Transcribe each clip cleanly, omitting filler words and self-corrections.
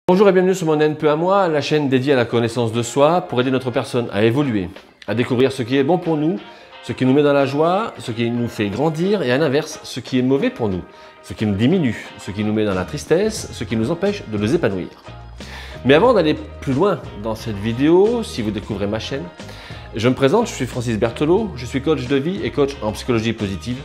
Bonjour et bienvenue sur mon NPE à moi, la chaîne dédiée à la connaissance de soi pour aider notre personne à évoluer, à découvrir ce qui est bon pour nous, ce qui nous met dans la joie, ce qui nous fait grandir et à l'inverse, ce qui est mauvais pour nous, ce qui nous diminue, ce qui nous met dans la tristesse, ce qui nous empêche de nous épanouir. Mais avant d'aller plus loin dans cette vidéo, si vous découvrez ma chaîne, je me présente, je suis Francis Berthelot, je suis coach de vie et coach en psychologie positive.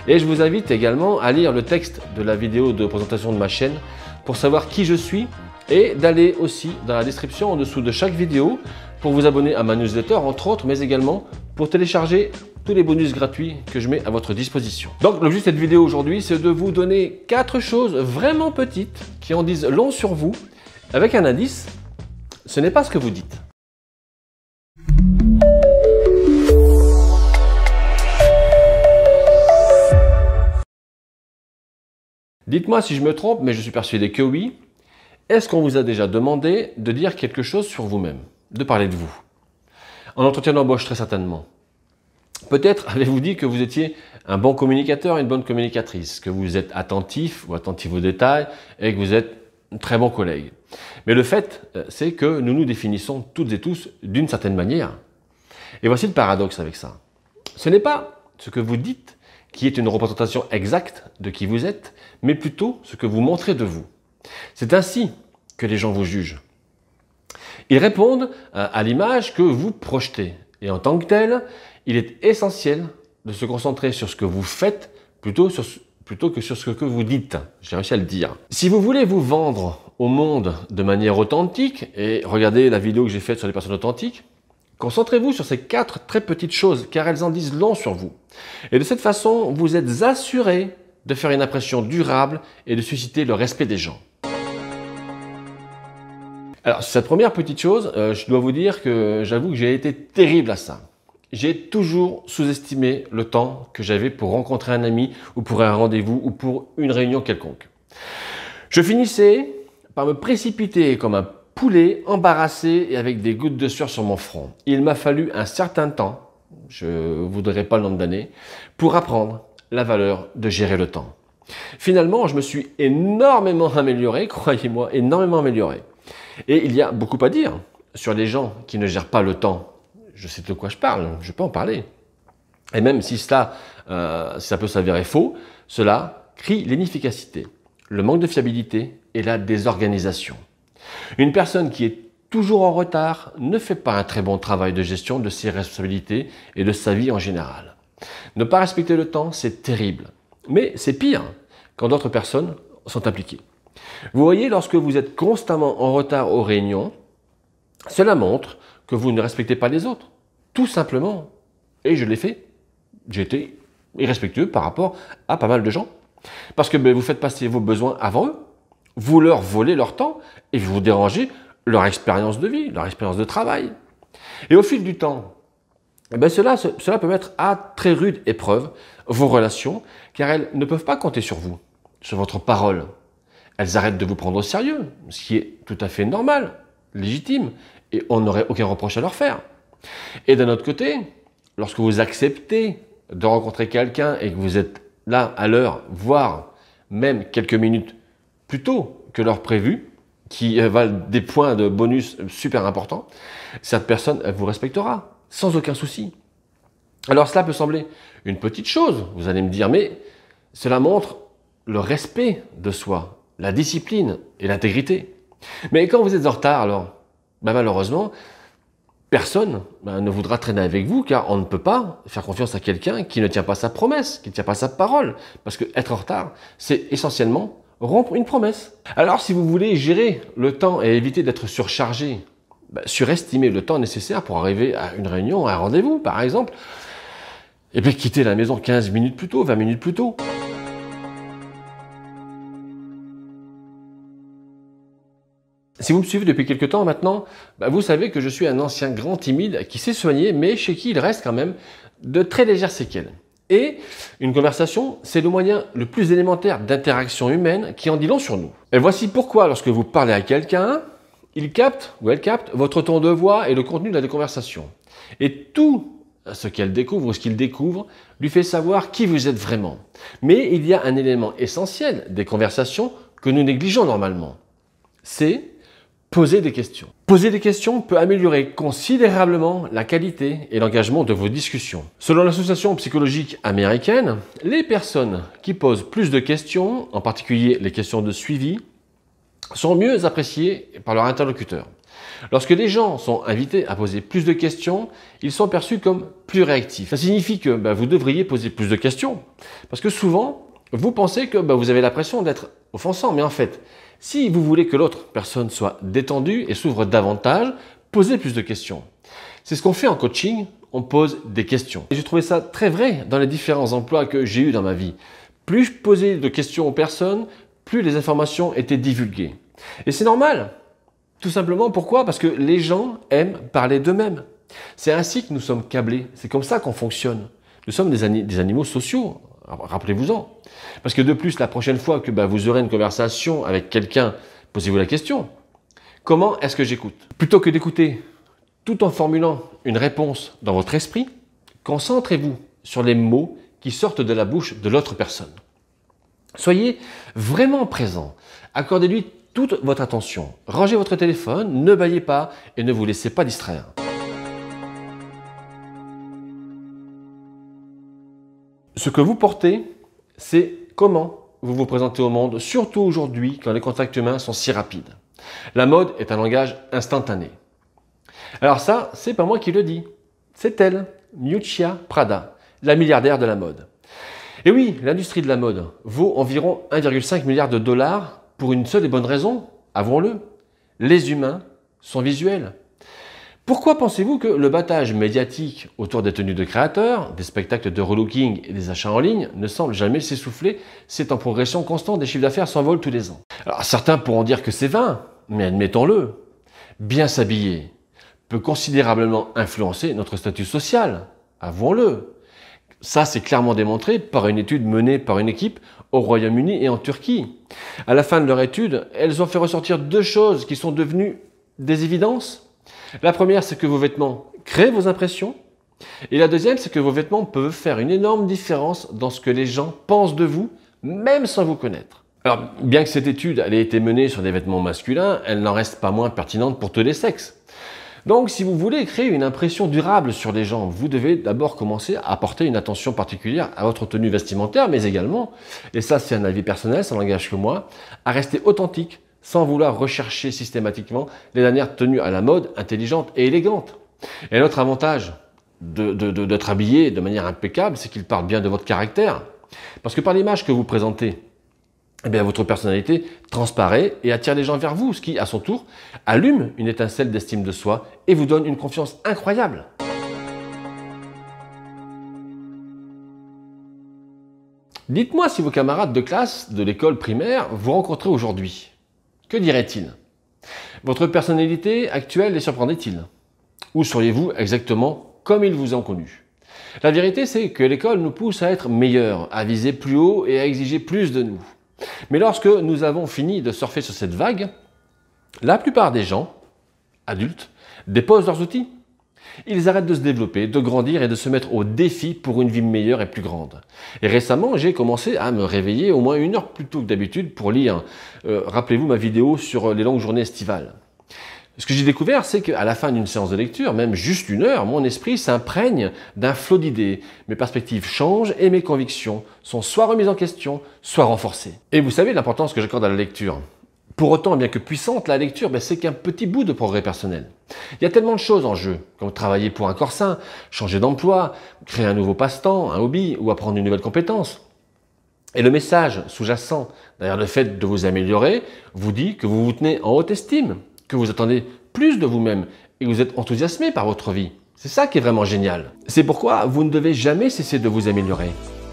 Et je vous invite également à lire le texte de la vidéo de présentation de ma chaîne pour savoir qui je suis et d'aller aussi dans la description en dessous de chaque vidéo pour vous abonner à ma newsletter entre autres, mais également pour télécharger tous les bonus gratuits que je mets à votre disposition. Donc l'objet de cette vidéo aujourd'hui, c'est de vous donner 4 choses vraiment petites qui en disent long sur vous avec un indice, ce n'est pas ce que vous dites. Dites-moi si je me trompe, mais je suis persuadé que oui. Est-ce qu'on vous a déjà demandé de dire quelque chose sur vous-même, de parler de vous? En entretien d'embauche, très certainement. Peut-être avez-vous dit que vous étiez un bon communicateur et une bonne communicatrice, que vous êtes attentif ou attentif aux détails et que vous êtes un très bon collègue. Mais le fait, c'est que nous nous définissons toutes et tous d'une certaine manière. Et voici le paradoxe avec ça. Ce n'est pas ce que vous dites qui est une représentation exacte de qui vous êtes, mais plutôt ce que vous montrez de vous. C'est ainsi que les gens vous jugent. Ils répondent à l'image que vous projetez. Et en tant que tel, il est essentiel de se concentrer sur ce que vous faites plutôt que sur ce que vous dites. J'ai réussi à le dire. Si vous voulez vous vendre au monde de manière authentique, et regardez la vidéo que j'ai faite sur les personnes authentiques, concentrez-vous sur ces 4 très petites choses, car elles en disent long sur vous. Et de cette façon, vous êtes assuré de faire une impression durable et de susciter le respect des gens. Alors, cette première petite chose, je dois vous dire que j'avoue que j'ai été terrible à ça. J'ai toujours sous-estimé le temps que j'avais pour rencontrer un ami ou pour un rendez-vous ou pour une réunion quelconque. Je finissais par me précipiter comme un poulet embarrassé et avec des gouttes de sueur sur mon front. Il m'a fallu un certain temps, je ne vous dirai pas le nombre d'années, pour apprendre la valeur de gérer le temps. Finalement, je me suis énormément amélioré, croyez-moi, énormément amélioré. Et il y a beaucoup à dire sur les gens qui ne gèrent pas le temps. Je sais de quoi je parle, je peux en parler. Et même si ça peut s'avérer faux, cela crie l'inefficacité, le manque de fiabilité et la désorganisation. Une personne qui est toujours en retard ne fait pas un très bon travail de gestion de ses responsabilités et de sa vie en général. Ne pas respecter le temps, c'est terrible. Mais c'est pire quand d'autres personnes sont impliquées. Vous voyez, lorsque vous êtes constamment en retard aux réunions, cela montre que vous ne respectez pas les autres. Tout simplement. Et je l'ai fait. J'ai été irrespectueux par rapport à pas mal de gens. Parce que vous faites passer vos besoins avant eux. Vous leur volez leur temps et vous dérangez leur expérience de vie, leur expérience de travail. Et au fil du temps, cela peut mettre à très rude épreuve vos relations, car elles ne peuvent pas compter sur vous, sur votre parole. Elles arrêtent de vous prendre au sérieux, ce qui est tout à fait normal, légitime, et on n'aurait aucun reproche à leur faire. Et d'un autre côté, lorsque vous acceptez de rencontrer quelqu'un et que vous êtes là à l'heure, voire même quelques minutes plus tôt que l'heure prévue, qui valent des points de bonus super importants, cette personne elle vous respectera, sans aucun souci. Alors cela peut sembler une petite chose, vous allez me dire, mais cela montre le respect de soi, la discipline et l'intégrité. Mais quand vous êtes en retard, alors, malheureusement, personne ne voudra traîner avec vous, car on ne peut pas faire confiance à quelqu'un qui ne tient pas sa promesse, qui ne tient pas sa parole. Parce que être en retard, c'est essentiellement rompre une promesse. Alors si vous voulez gérer le temps et éviter d'être surchargé, surestimer le temps nécessaire pour arriver à une réunion, à un rendez-vous par exemple, et bien quitter la maison 15 minutes plus tôt, 20 minutes plus tôt. Si vous me suivez depuis quelques temps maintenant, vous savez que je suis un ancien grand timide qui s'est soigné, mais chez qui il reste quand même de très légères séquelles. Et une conversation, c'est le moyen le plus élémentaire d'interaction humaine qui en dit long sur nous. Et voici pourquoi, lorsque vous parlez à quelqu'un, il capte ou elle capte votre ton de voix et le contenu de la conversation. Et tout ce qu'elle découvre ou ce qu'il découvre lui fait savoir qui vous êtes vraiment. Mais il y a un élément essentiel des conversations que nous négligeons normalement. C'est Posez des questions. Poser des questions peut améliorer considérablement la qualité et l'engagement de vos discussions. Selon l'association psychologique américaine, les personnes qui posent plus de questions, en particulier les questions de suivi, sont mieux appréciées par leur interlocuteur. Lorsque les gens sont invités à poser plus de questions, ils sont perçus comme plus réactifs. Ça signifie que vous devriez poser plus de questions. Parce que souvent, vous pensez que vous avez l'impression d'être offensant. Mais en fait, si vous voulez que l'autre personne soit détendue et s'ouvre davantage, posez plus de questions. C'est ce qu'on fait en coaching, on pose des questions. Et j'ai trouvé ça très vrai dans les différents emplois que j'ai eus dans ma vie. Plus je posais de questions aux personnes, plus les informations étaient divulguées. Et c'est normal. Tout simplement, pourquoi? Parce que les gens aiment parler d'eux-mêmes. C'est ainsi que nous sommes câblés. C'est comme ça qu'on fonctionne. Nous sommes des animaux sociaux. Rappelez-vous-en. Parce que de plus, la prochaine fois que vous aurez une conversation avec quelqu'un, posez-vous la question. Comment est-ce que j'écoute? Plutôt que d'écouter tout en formulant une réponse dans votre esprit, concentrez-vous sur les mots qui sortent de la bouche de l'autre personne. Soyez vraiment présent. Accordez-lui toute votre attention. Rangez votre téléphone, ne bâillez pas et ne vous laissez pas distraire. Ce que vous portez, c'est comment vous vous présentez au monde, surtout aujourd'hui quand les contacts humains sont si rapides. La mode est un langage instantané. Alors ça, c'est pas moi qui le dis. C'est elle, Miuccia Prada, la milliardaire de la mode. Et oui, l'industrie de la mode vaut environ 1,5 milliard de dollars pour une seule et bonne raison, avouons-le. Les humains sont visuels. Pourquoi pensez-vous que le battage médiatique autour des tenues de créateurs, des spectacles de relooking et des achats en ligne ne semble jamais s'essouffler? C'est en progression constante, des chiffres d'affaires s'envolent tous les ans. Alors certains pourront dire que c'est vain, mais admettons-le. Bien s'habiller peut considérablement influencer notre statut social, avouons-le. Ça, c'est clairement démontré par une étude menée par une équipe au Royaume-Uni et en Turquie. À la fin de leur étude, elles ont fait ressortir deux choses qui sont devenues des évidences. La première, c'est que vos vêtements créent vos impressions. Et la deuxième, c'est que vos vêtements peuvent faire une énorme différence dans ce que les gens pensent de vous, même sans vous connaître. Alors, bien que cette étude ait été menée sur des vêtements masculins, elle n'en reste pas moins pertinente pour tous les sexes. Donc, si vous voulez créer une impression durable sur les gens, vous devez d'abord commencer à porter une attention particulière à votre tenue vestimentaire, mais également, et ça c'est un avis personnel, ça n'engage que moi, à rester authentique, sans vouloir rechercher systématiquement les dernières tenues à la mode, intelligentes et élégantes. Et l'autre avantage d'être habillé de manière impeccable, c'est qu'il parle bien de votre caractère. Parce que par l'image que vous présentez, votre personnalité transparaît et attire les gens vers vous, ce qui, à son tour, allume une étincelle d'estime de soi et vous donne une confiance incroyable. Dites-moi si vos camarades de classe de l'école primaire vous rencontraient aujourd'hui. Que diraient-ils? Votre personnalité actuelle les surprendrait-il? Ou seriez-vous exactement comme ils vous ont connu? La vérité, c'est que l'école nous pousse à être meilleurs, à viser plus haut et à exiger plus de nous. Mais lorsque nous avons fini de surfer sur cette vague, la plupart des gens, adultes, déposent leurs outils. Ils arrêtent de se développer, de grandir et de se mettre au défi pour une vie meilleure et plus grande. Et récemment, j'ai commencé à me réveiller au moins 1 heure plus tôt que d'habitude pour lire. Rappelez-vous ma vidéo sur les longues journées estivales. Ce que j'ai découvert, c'est qu'à la fin d'une séance de lecture, même juste 1 heure, mon esprit s'imprègne d'un flot d'idées. Mes perspectives changent et mes convictions sont soit remises en question, soit renforcées. Et vous savez l'importance que j'accorde à la lecture. Pour autant, bien que puissante, la lecture, c'est qu'un petit bout de progrès personnel. Il y a tellement de choses en jeu, comme travailler pour un corps sain, changer d'emploi, créer un nouveau passe-temps, un hobby ou apprendre une nouvelle compétence. Et le message sous-jacent derrière le fait de vous améliorer vous dit que vous vous tenez en haute estime, que vous attendez plus de vous-même et que vous êtes enthousiasmé par votre vie. C'est ça qui est vraiment génial. C'est pourquoi vous ne devez jamais cesser de vous améliorer.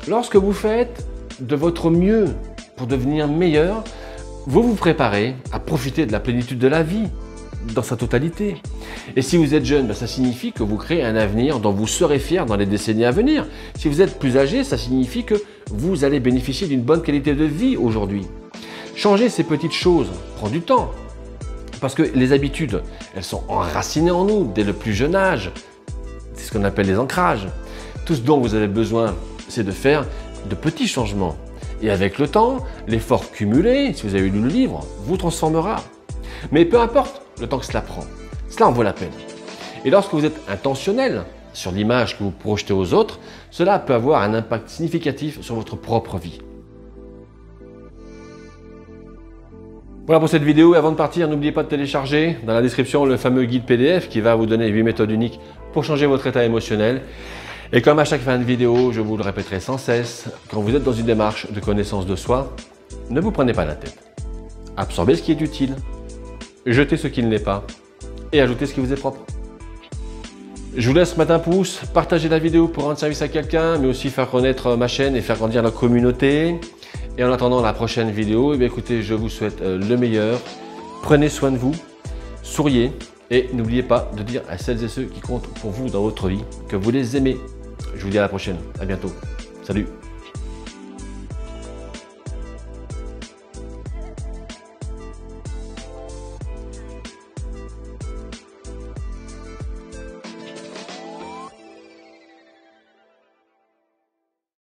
Lorsque vous faites de votre mieux pour devenir meilleur, vous vous préparez à profiter de la plénitude de la vie dans sa totalité. Et si vous êtes jeune, ça signifie que vous créez un avenir dont vous serez fier dans les décennies à venir. Si vous êtes plus âgé, ça signifie que vous allez bénéficier d'une bonne qualité de vie aujourd'hui. Changer ces petites choses prend du temps. Parce que les habitudes, elles sont enracinées en nous dès le plus jeune âge. C'est ce qu'on appelle les ancrages. Tout ce dont vous avez besoin, c'est de faire de petits changements. Et avec le temps, l'effort cumulé, si vous avez lu le livre, vous transformera. Mais peu importe le temps que cela prend. Cela en vaut la peine. Et lorsque vous êtes intentionnel sur l'image que vous projetez aux autres, cela peut avoir un impact significatif sur votre propre vie. Voilà pour cette vidéo. Avant de partir, n'oubliez pas de télécharger dans la description le fameux guide PDF qui va vous donner 8 méthodes uniques pour changer votre état émotionnel. Et comme à chaque fin de vidéo, je vous le répéterai sans cesse, quand vous êtes dans une démarche de connaissance de soi, ne vous prenez pas la tête. Absorbez ce qui est utile, jetez ce qui ne l'est pas et ajoutez ce qui vous est propre. Je vous laisse mettre un pouce, partager la vidéo pour rendre service à quelqu'un, mais aussi faire connaître ma chaîne et faire grandir la communauté. Et en attendant la prochaine vidéo, eh bien écoutez, je vous souhaite le meilleur. Prenez soin de vous, souriez et n'oubliez pas de dire à celles et ceux qui comptent pour vous dans votre vie que vous les aimez. Je vous dis à la prochaine, à bientôt. Salut!